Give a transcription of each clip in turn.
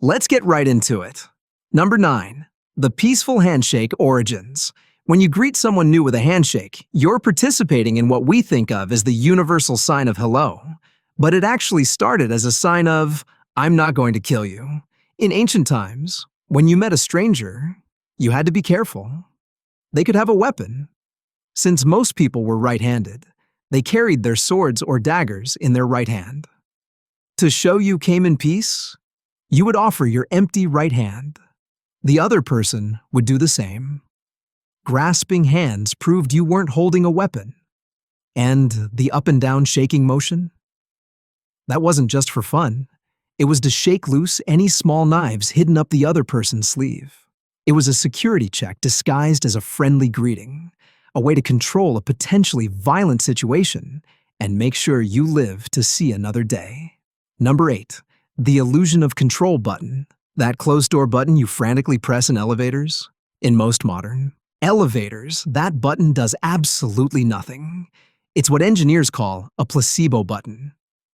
Let's get right into it. Number 9. The peaceful handshake origins. When you greet someone new with a handshake, you're participating in what we think of as the universal sign of hello. But it actually started as a sign of, I'm not going to kill you. In ancient times, when you met a stranger, you had to be careful. They could have a weapon. Since most people were right-handed, they carried their swords or daggers in their right hand. To show you came in peace, you would offer your empty right hand. The other person would do the same. Grasping hands proved you weren't holding a weapon. And the up and down shaking motion? That wasn't just for fun. It was to shake loose any small knives hidden up the other person's sleeve. It was a security check disguised as a friendly greeting, a way to control a potentially violent situation and make sure you live to see another day. Number 8. The illusion of control button. That closed-door button you frantically press in elevators? In most modern elevators, that button does absolutely nothing. It's what engineers call a placebo button.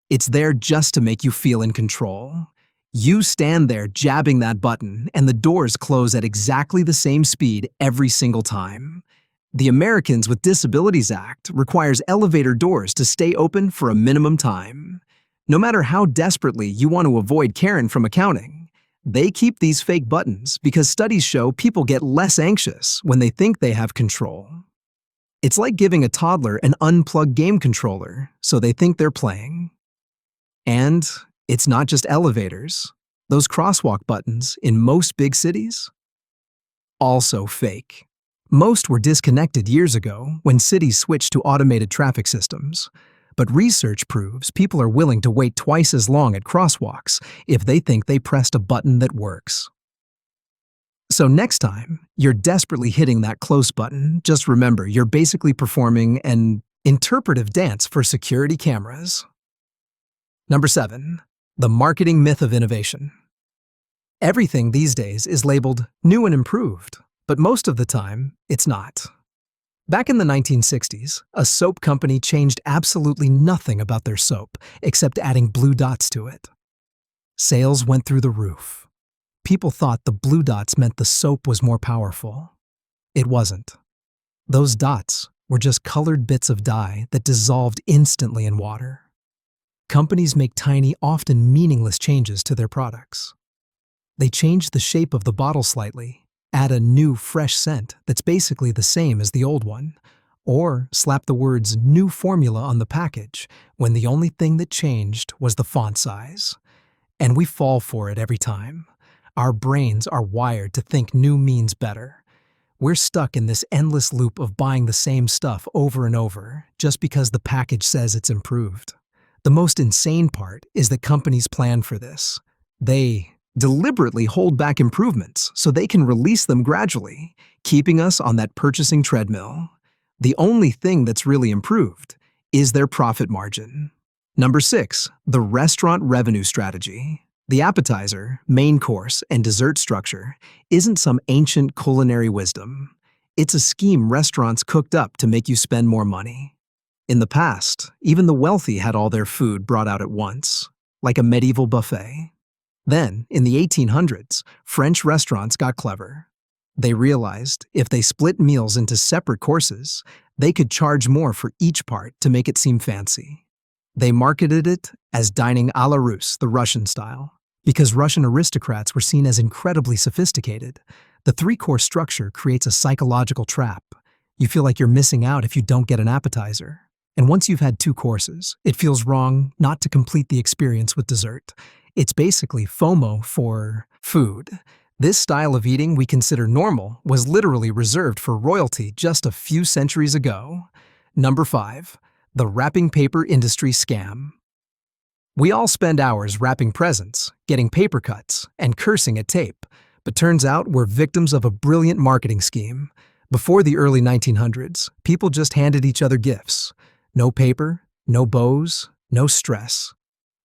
It's there just to make you feel in control. You stand there jabbing that button, and the doors close at exactly the same speed every single time. The Americans with Disabilities Act requires elevator doors to stay open for a minimum time. No matter how desperately you want to avoid Karen from accounting, they keep these fake buttons because studies show people get less anxious when they think they have control. It's like giving a toddler an unplugged game controller so they think they're playing. And it's not just elevators. Those crosswalk buttons in most big cities? Also fake. Most were disconnected years ago when cities switched to automated traffic systems. But research proves people are willing to wait twice as long at crosswalks if they think they pressed a button that works. So next time you're desperately hitting that close button, just remember you're basically performing an interpretive dance for security cameras. Number 7. The marketing myth of innovation. Everything these days is labeled new and improved, but most of the time it's not. Back in the 1960s, a soap company changed absolutely nothing about their soap except adding blue dots to it. Sales went through the roof. People thought the blue dots meant the soap was more powerful. It wasn't. Those dots were just colored bits of dye that dissolved instantly in water. Companies make tiny, often meaningless changes to their products. They change the shape of the bottle slightly, add a new, fresh scent that's basically the same as the old one, or slap the words "new formula" on the package when the only thing that changed was the font size. And we fall for it every time. Our brains are wired to think new means better. We're stuck in this endless loop of buying the same stuff over and over just because the package says it's improved. The most insane part is that companies plan for this. They deliberately hold back improvements so they can release them gradually, keeping us on that purchasing treadmill. The only thing that's really improved is their profit margin. Number 6. The restaurant revenue strategy. The appetizer, main course, and dessert structure isn't some ancient culinary wisdom. It's a scheme restaurants cooked up to make you spend more money. In the past, even the wealthy had all their food brought out at once, like a medieval buffet. Then, in the 1800s, French restaurants got clever. They realized if they split meals into separate courses, they could charge more for each part to make it seem fancy. They marketed it as dining à la Russe, the Russian style. Because Russian aristocrats were seen as incredibly sophisticated, the three-course structure creates a psychological trap. You feel like you're missing out if you don't get an appetizer. And once you've had 2 courses, it feels wrong not to complete the experience with dessert. It's basically FOMO for food. This style of eating we consider normal was literally reserved for royalty just a few centuries ago. Number 5. The wrapping paper industry scam. We all spend hours wrapping presents, getting paper cuts, and cursing at tape, but turns out we're victims of a brilliant marketing scheme. Before the early 1900s, people just handed each other gifts. No paper, no bows, no stress.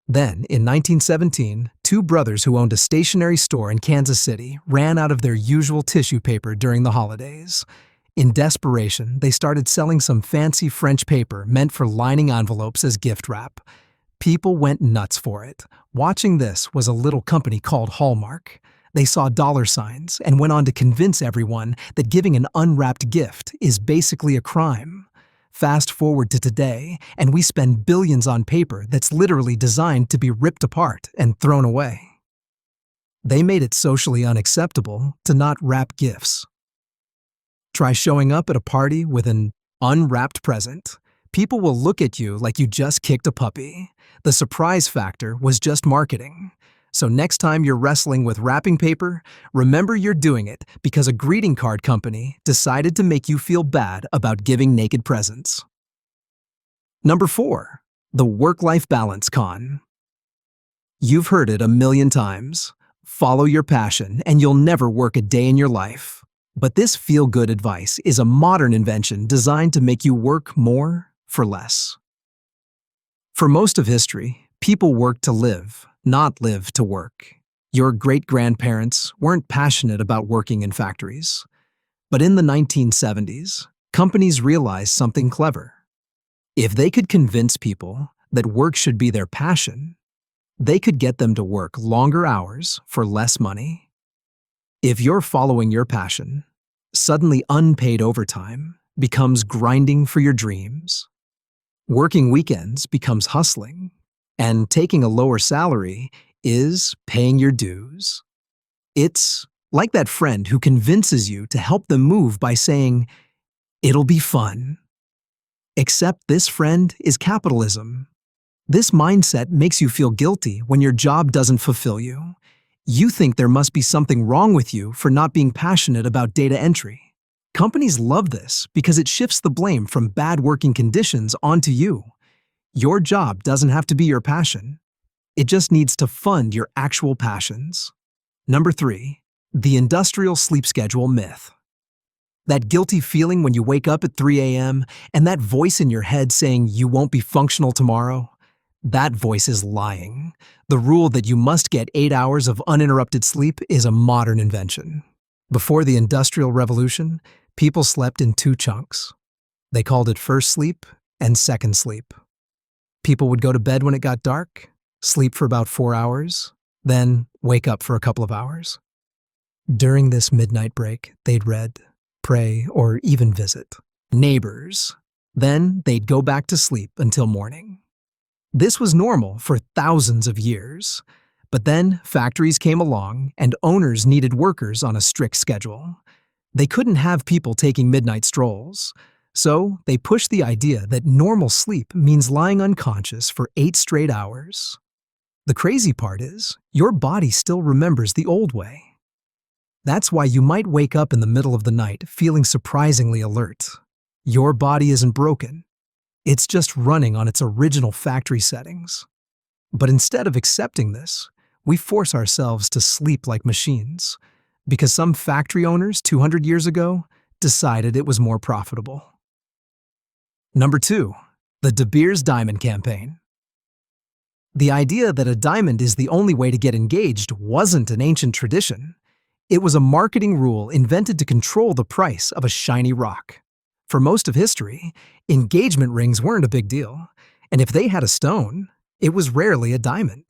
Then, in 1917, 2 brothers who owned a stationery store in Kansas City ran out of their usual tissue paper during the holidays. In desperation, they started selling some fancy French paper meant for lining envelopes as gift wrap. People went nuts for it. Watching this was a little company called Hallmark. They saw dollar signs and went on to convince everyone that giving an unwrapped gift is basically a crime. Fast forward to today, and we spend billions on paper that's literally designed to be ripped apart and thrown away. They made it socially unacceptable to not wrap gifts. Try showing up at a party with an unwrapped present. People will look at you like you just kicked a puppy. The surprise factor was just marketing. So next time you're wrestling with wrapping paper, remember you're doing it because a greeting card company decided to make you feel bad about giving naked presents. Number 4. The work-life balance con. You've heard it a million times. Follow your passion and you'll never work a day in your life. But this feel-good advice is a modern invention designed to make you work more for less. For most of history, people worked to live, not live to work. Your great-grandparents weren't passionate about working in factories. But in the 1970s, companies realized something clever. If they could convince people that work should be their passion, they could get them to work longer hours for less money. If you're following your passion, suddenly unpaid overtime becomes grinding for your dreams. Working weekends becomes hustling, and taking a lower salary is paying your dues. It's like that friend who convinces you to help them move by saying, "It'll be fun." Except this friend is capitalism. This mindset makes you feel guilty when your job doesn't fulfill you. You think there must be something wrong with you for not being passionate about data entry. Companies love this because it shifts the blame from bad working conditions onto you. Your job doesn't have to be your passion. It just needs to fund your actual passions. Number 3, the industrial sleep schedule myth. That guilty feeling when you wake up at 3 a.m. and that voice in your head saying you won't be functional tomorrow, that voice is lying. The rule that you must get 8 hours of uninterrupted sleep is a modern invention. Before the Industrial Revolution, people slept in 2 chunks. They called it first sleep and second sleep. People would go to bed when it got dark, sleep for about 4 hours, then wake up for a couple of hours. During this midnight break, they'd read, pray, or even visit neighbors. Then they'd go back to sleep until morning. This was normal for thousands of years. But then factories came along and owners needed workers on a strict schedule. They couldn't have people taking midnight strolls. So they pushed the idea that normal sleep means lying unconscious for 8 straight hours. The crazy part is, your body still remembers the old way. That's why you might wake up in the middle of the night feeling surprisingly alert. Your body isn't broken. It's just running on its original factory settings. But instead of accepting this, we force ourselves to sleep like machines because some factory owners 200 years ago decided it was more profitable. Number 2, the De Beers Diamond Campaign. The idea that a diamond is the only way to get engaged wasn't an ancient tradition. It was a marketing rule invented to control the price of a shiny rock. For most of history, engagement rings weren't a big deal, and if they had a stone, it was rarely a diamond.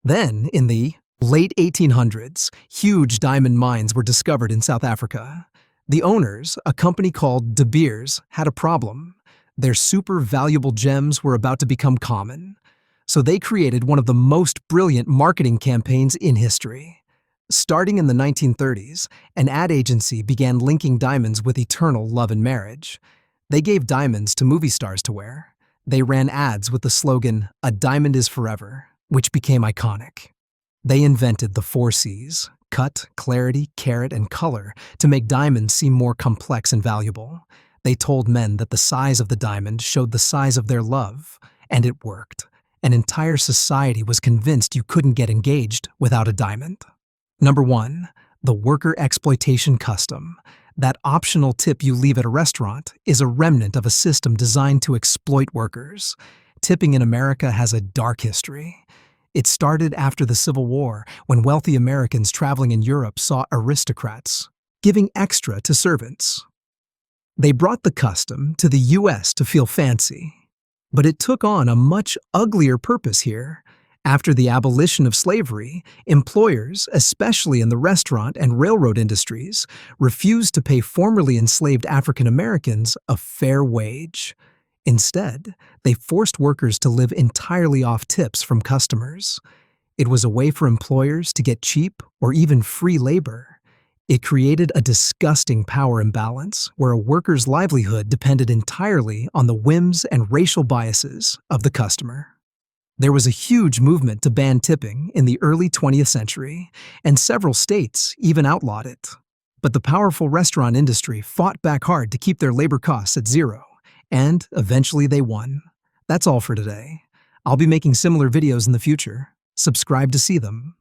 Then, in the late 1800s, huge diamond mines were discovered in South Africa. The owners, a company called De Beers, had a problem. Their super valuable gems were about to become common. So they created one of the most brilliant marketing campaigns in history. Starting in the 1930s, an ad agency began linking diamonds with eternal love and marriage. They gave diamonds to movie stars to wear. They ran ads with the slogan, "A diamond is forever," which became iconic. They invented the 4 C's, cut, clarity, carat, and color, to make diamonds seem more complex and valuable. They told men that the size of the diamond showed the size of their love, and it worked. An entire society was convinced you couldn't get engaged without a diamond. Number 1, the worker exploitation custom. That optional tip you leave at a restaurant is a remnant of a system designed to exploit workers. Tipping in America has a dark history. It started after the Civil War, when wealthy Americans traveling in Europe saw aristocrats giving extra to servants. They brought the custom to the US to feel fancy. But it took on a much uglier purpose here. After the abolition of slavery, employers, especially in the restaurant and railroad industries, refused to pay formerly enslaved African Americans a fair wage. Instead, they forced workers to live entirely off tips from customers. It was a way for employers to get cheap or even free labor. It created a disgusting power imbalance where a worker's livelihood depended entirely on the whims and racial biases of the customer. There was a huge movement to ban tipping in the early 20th century, and several states even outlawed it. But the powerful restaurant industry fought back hard to keep their labor costs at zero, and eventually they won. That's all for today. I'll be making similar videos in the future. Subscribe to see them.